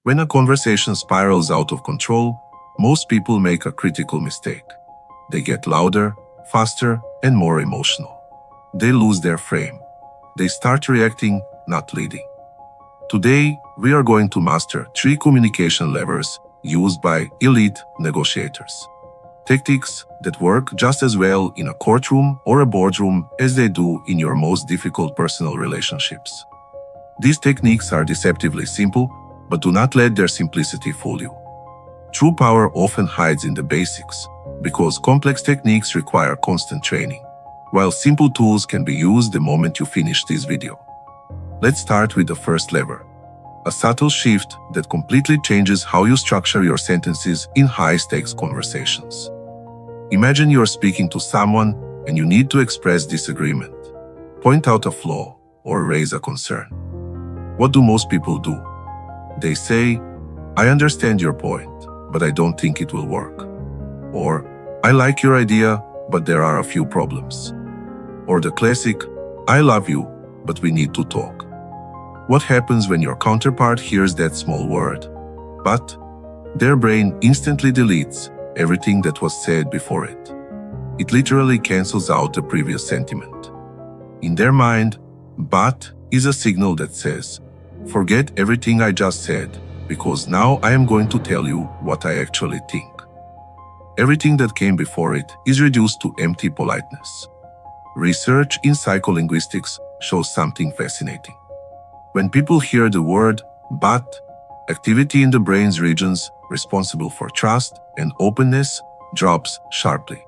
When a conversation spirals out of control, most people make a critical mistake. They get louder, faster, and more emotional. They lose their frame. They start reacting, not leading. Today, we are going to master 3 communication levers used by elite negotiators. Tactics that work just as well in a courtroom or a boardroom as they do in your most difficult personal relationships. These techniques are deceptively simple, but do not let their simplicity fool you. True power often hides in the basics, because complex techniques require constant training, while simple tools can be used the moment you finish this video. Let's start with the first lever, a subtle shift that completely changes how you structure your sentences in high-stakes conversations. Imagine you're speaking to someone and you need to express disagreement, point out a flaw, or raise a concern. What do most people do? They say, "I understand your point, but I don't think it will work." Or, "I like your idea, but there are a few problems." Or the classic, "I love you, but we need to talk." What happens when your counterpart hears that small word? But their brain instantly deletes everything that was said before it. It literally cancels out the previous sentiment. In their mind, "but" is a signal that says, "Forget everything I just said, because now I am going to tell you what I actually think." Everything that came before it is reduced to empty politeness. Research in psycholinguistics shows something fascinating. When people hear the word "but," activity in the brain's regions responsible for trust and openness drops sharply.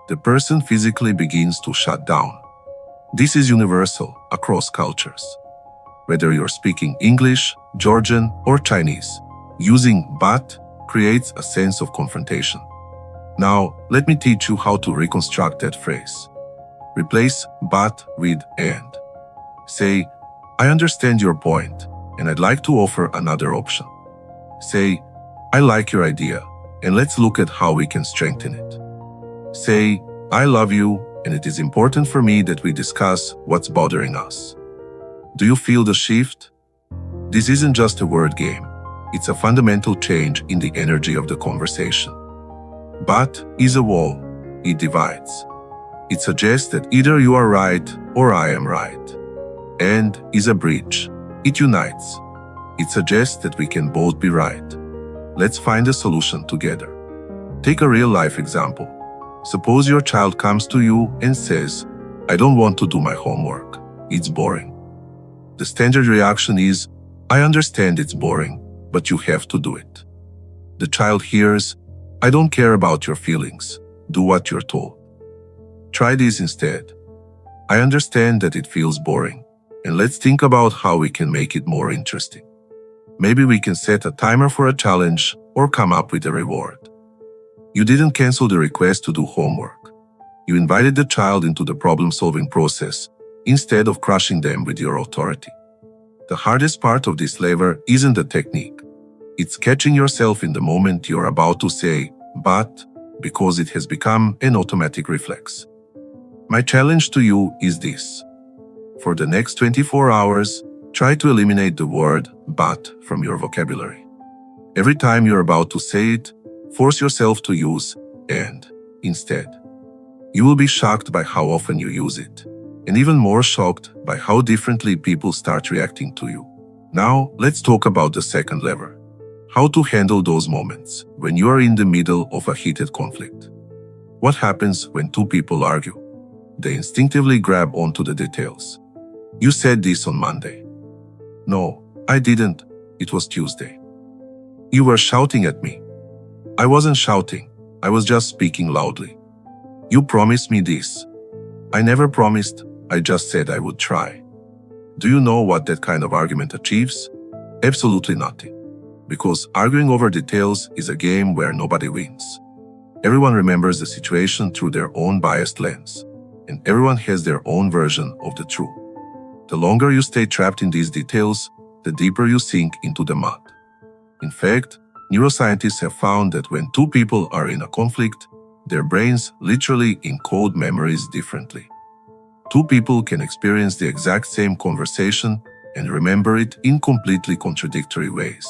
The person physically begins to shut down. This is universal across cultures. Whether you're speaking English, Georgian, or Chinese, using "but" creates a sense of confrontation. Now, let me teach you how to reconstruct that phrase. Replace "but" with "and." Say, "I understand your point, and I'd like to offer another option." Say, "I like your idea, and let's look at how we can strengthen it." Say, "I love you, and it is important for me that we discuss what's bothering us." Do you feel the shift? This isn't just a word game. It's a fundamental change in the energy of the conversation. "But" is a wall. It divides. It suggests that either you are right or I am right. "And" is a bridge. It unites. It suggests that we can both be right. Let's find a solution together. Take a real-life example. Suppose your child comes to you and says, "I don't want to do my homework. It's boring." The standard reaction is, "I understand it's boring, but you have to do it." The child hears, "I don't care about your feelings. Do what you're told." Try this instead. "I understand that it feels boring, and let's think about how we can make it more interesting. Maybe we can set a timer for a challenge or come up with a reward." You didn't cancel the request to do homework. You invited the child into the problem-solving process instead of crushing them with your authority. The hardest part of this lever isn't the technique. It's catching yourself in the moment you're about to say "but," because it has become an automatic reflex. My challenge to you is this. For the next 24 hours, try to eliminate the word "but" from your vocabulary. Every time you're about to say it, force yourself to use "and" instead. You will be shocked by how often you use it, and even more shocked by how differently people start reacting to you. Now, let's talk about the second lever. How to handle those moments when you are in the middle of a heated conflict. What happens when two people argue? They instinctively grab onto the details. "You said this on Monday." "No, I didn't. It was Tuesday." "You were shouting at me." "I wasn't shouting. I was just speaking loudly." "You promised me this." "I never promised. I just said I would try." Do you know what that kind of argument achieves? Absolutely nothing. Because arguing over details is a game where nobody wins. Everyone remembers the situation through their own biased lens, and everyone has their own version of the truth. The longer you stay trapped in these details, the deeper you sink into the mud. In fact, neuroscientists have found that when two people are in a conflict, their brains literally encode memories differently. Two people can experience the exact same conversation and remember it in completely contradictory ways.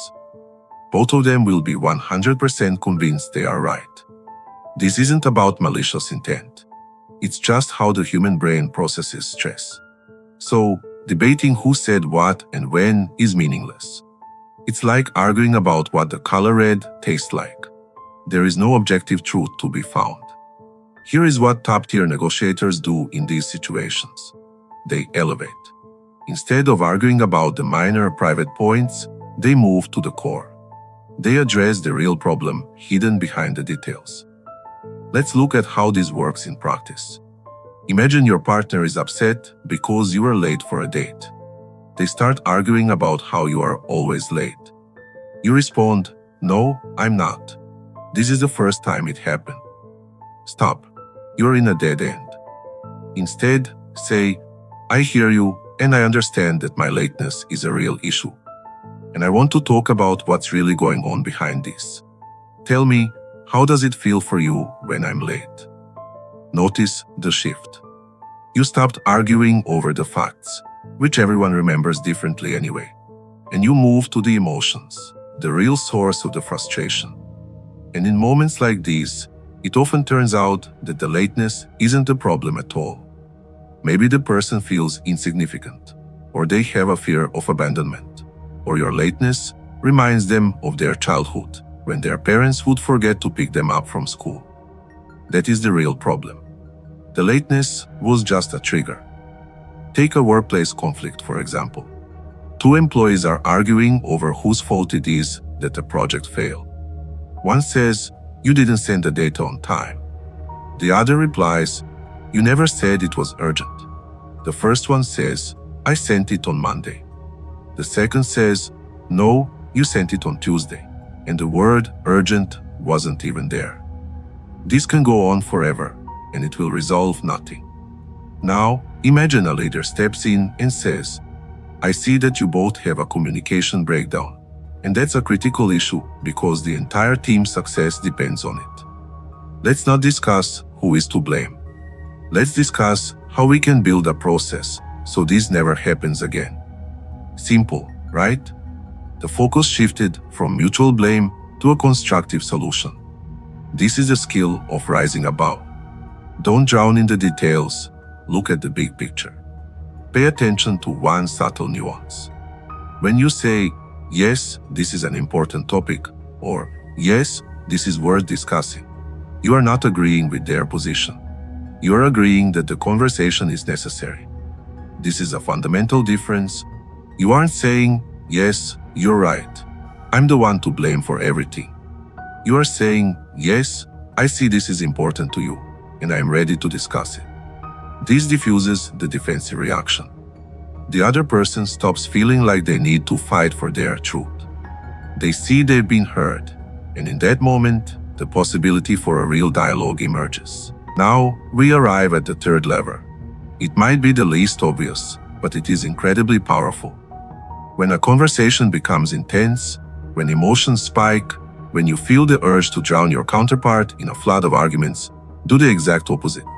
Both of them will be 100% convinced they are right. This isn't about malicious intent. It's just how the human brain processes stress. So, debating who said what and when is meaningless. It's like arguing about what the color red tastes like. There is no objective truth to be found. Here is what top-tier negotiators do in these situations. They elevate. Instead of arguing about the minor private points, they move to the core. They address the real problem hidden behind the details. Let's look at how this works in practice. Imagine your partner is upset because you are late for a date. They start arguing about how you are always late. You respond, "No, I'm not. This is the first time it happened." Stop. You're in a dead end. Instead, say, "I hear you and I understand that my lateness is a real issue. And I want to talk about what's really going on behind this. Tell me, how does it feel for you when I'm late?" Notice the shift. You stopped arguing over the facts, which everyone remembers differently anyway, and you move to the emotions, the real source of the frustration. And in moments like these, it often turns out that the lateness isn't the problem at all. Maybe the person feels insignificant, or they have a fear of abandonment, or your lateness reminds them of their childhood, when their parents would forget to pick them up from school. That is the real problem. The lateness was just a trigger. Take a workplace conflict, for example. Two employees are arguing over whose fault it is that the project failed. One says, "You didn't send the data on time." The other replies, "You never said it was urgent." The first one says, "I sent it on Monday." The second says, "No, you sent it on Tuesday." And the word urgent wasn't even there. This can go on forever, and it will resolve nothing. Now, imagine a leader steps in and says, "I see that you both have a communication breakdown, and that's a critical issue because the entire team's success depends on it. Let's not discuss who is to blame. Let's discuss how we can build a process so this never happens again." Simple, right? The focus shifted from mutual blame to a constructive solution. This is the skill of rising above. Don't drown in the details, look at the big picture. Pay attention to one subtle nuance. When you say, "Yes, this is an important topic," or "Yes, this is worth discussing," you are not agreeing with their position. You are agreeing that the conversation is necessary. This is a fundamental difference. You aren't saying, "Yes, you're right. I'm the one to blame for everything." You are saying, "Yes, I see this is important to you, and I'm ready to discuss it." This diffuses the defensive reaction. The other person stops feeling like they need to fight for their truth. They see they've been heard, and in that moment, the possibility for a real dialogue emerges. Now, we arrive at the third lever. It might be the least obvious, but it is incredibly powerful. When a conversation becomes intense, when emotions spike, when you feel the urge to drown your counterpart in a flood of arguments, do the exact opposite.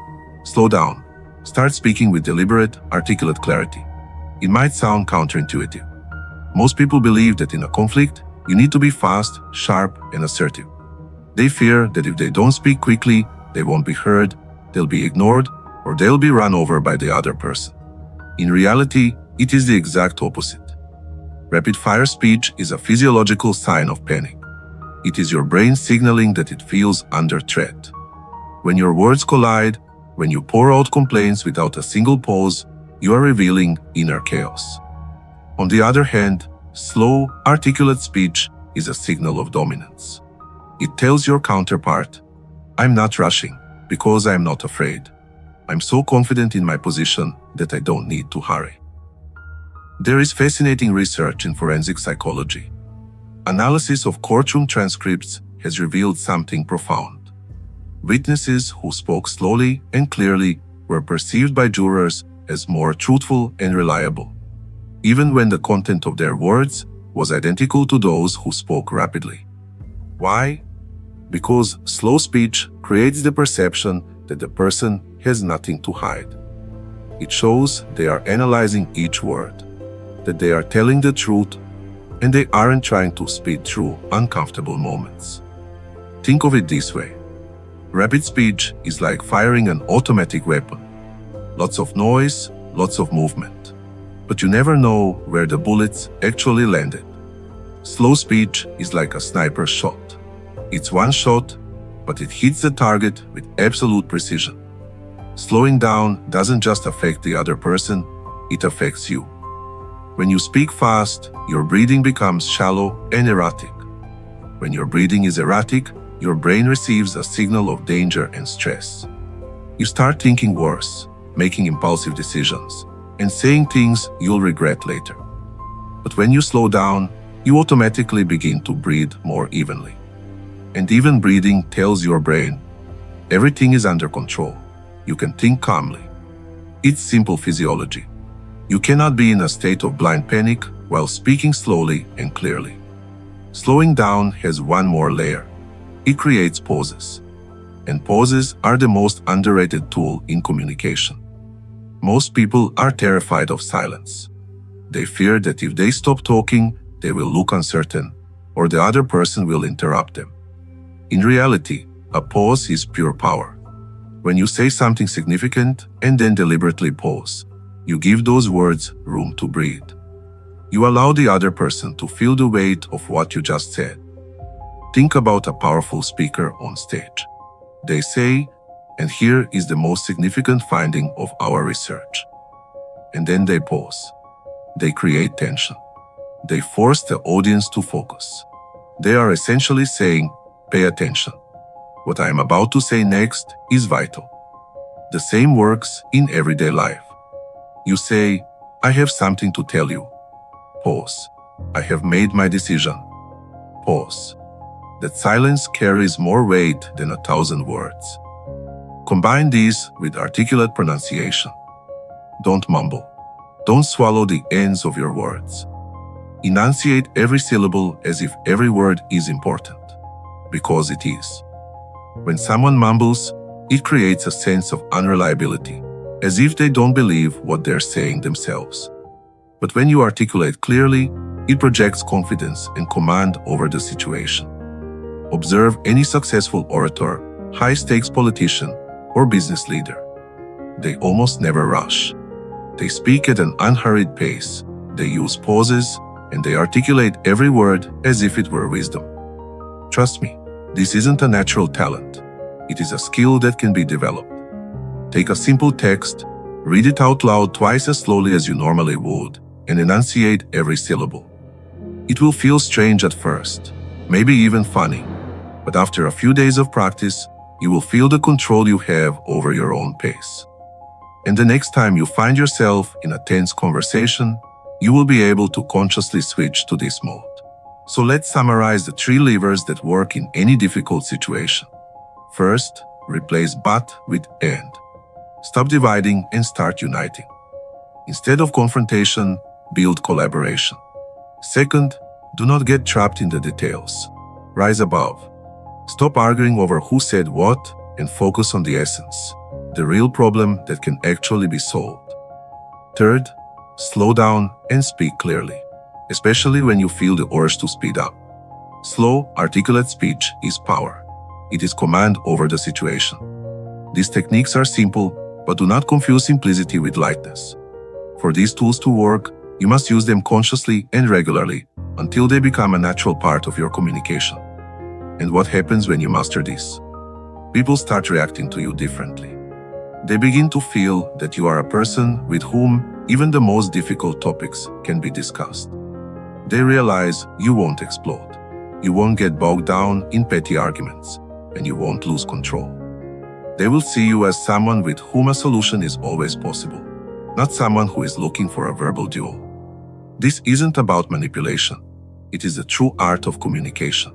Slow down. Start speaking with deliberate, articulate clarity. It might sound counterintuitive. Most people believe that in a conflict, you need to be fast, sharp, and assertive. They fear that if they don't speak quickly, they won't be heard, they'll be ignored, or they'll be run over by the other person. In reality, it is the exact opposite. Rapid-fire speech is a physiological sign of panic. It is your brain signaling that it feels under threat. When your words collide, when you pour out complaints without a single pause, you are revealing inner chaos. On the other hand, slow, articulate speech is a signal of dominance. It tells your counterpart, "I'm not rushing because I'm not afraid. I'm so confident in my position that I don't need to hurry." There is fascinating research in forensic psychology. Analysis of courtroom transcripts has revealed something profound. Witnesses who spoke slowly and clearly were perceived by jurors as more truthful and reliable, even when the content of their words was identical to those who spoke rapidly. Why? Because slow speech creates the perception that the person has nothing to hide. It shows they are analyzing each word, that they are telling the truth, and they aren't trying to speed through uncomfortable moments. Think of it this way. Rapid speech is like firing an automatic weapon. Lots of noise, lots of movement. But you never know where the bullets actually landed. Slow speech is like a sniper shot. It's one shot, but it hits the target with absolute precision. Slowing down doesn't just affect the other person, it affects you. When you speak fast, your breathing becomes shallow and erratic. When your breathing is erratic, your brain receives a signal of danger and stress. You start thinking worse, making impulsive decisions, and saying things you'll regret later. But when you slow down, you automatically begin to breathe more evenly. And even breathing tells your brain, everything is under control. You can think calmly. It's simple physiology. You cannot be in a state of blind panic while speaking slowly and clearly. Slowing down has one more layer. It creates pauses. And pauses are the most underrated tool in communication. Most people are terrified of silence. They fear that if they stop talking, they will look uncertain, or the other person will interrupt them. In reality, a pause is pure power. When you say something significant and then deliberately pause, you give those words room to breathe. You allow the other person to feel the weight of what you just said. Think about a powerful speaker on stage. They say, and here is the most significant finding of our research. And then they pause. They create tension. They force the audience to focus. They are essentially saying, pay attention. What I am about to say next is vital. The same works in everyday life. You say, I have something to tell you. Pause. I have made my decision. Pause. That silence carries more weight than 1,000 words. Combine these with articulate pronunciation. Don't mumble. Don't swallow the ends of your words. Enunciate every syllable as if every word is important, because it is. When someone mumbles, it creates a sense of unreliability, as if they don't believe what they're saying themselves. But when you articulate clearly, it projects confidence and command over the situation. Observe any successful orator, high-stakes politician, or business leader. They almost never rush. They speak at an unhurried pace, they use pauses, and they articulate every word as if it were wisdom. Trust me, this isn't a natural talent. It is a skill that can be developed. Take a simple text, read it out loud twice as slowly as you normally would, and enunciate every syllable. It will feel strange at first, maybe even funny, but after a few days of practice, you will feel the control you have over your own pace. And the next time you find yourself in a tense conversation, you will be able to consciously switch to this mode. So let's summarize the 3 levers that work in any difficult situation. First, replace but with and. Stop dividing and start uniting. Instead of confrontation, build collaboration. Second, do not get trapped in the details. Rise above. Stop arguing over who said what and focus on the essence, the real problem that can actually be solved. Third, slow down and speak clearly, especially when you feel the urge to speed up. Slow, articulate speech is power. It is command over the situation. These techniques are simple, but do not confuse simplicity with lightness. For these tools to work, you must use them consciously and regularly until they become a natural part of your communication. And what happens when you master this? People start reacting to you differently. They begin to feel that you are a person with whom even the most difficult topics can be discussed. They realize you won't explode. You won't get bogged down in petty arguments, and you won't lose control. They will see you as someone with whom a solution is always possible, not someone who is looking for a verbal duel. This isn't about manipulation. It is the true art of communication.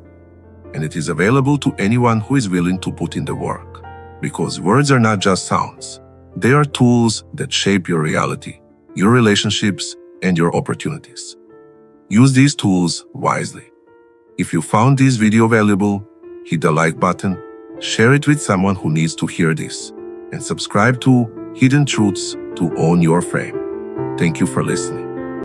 And it is available to anyone who is willing to put in the work. Because words are not just sounds. They are tools that shape your reality, your relationships, and your opportunities. Use these tools wisely. If you found this video valuable, hit the like button, share it with someone who needs to hear this, and subscribe to Hidden Truths to own your frame. Thank you for listening.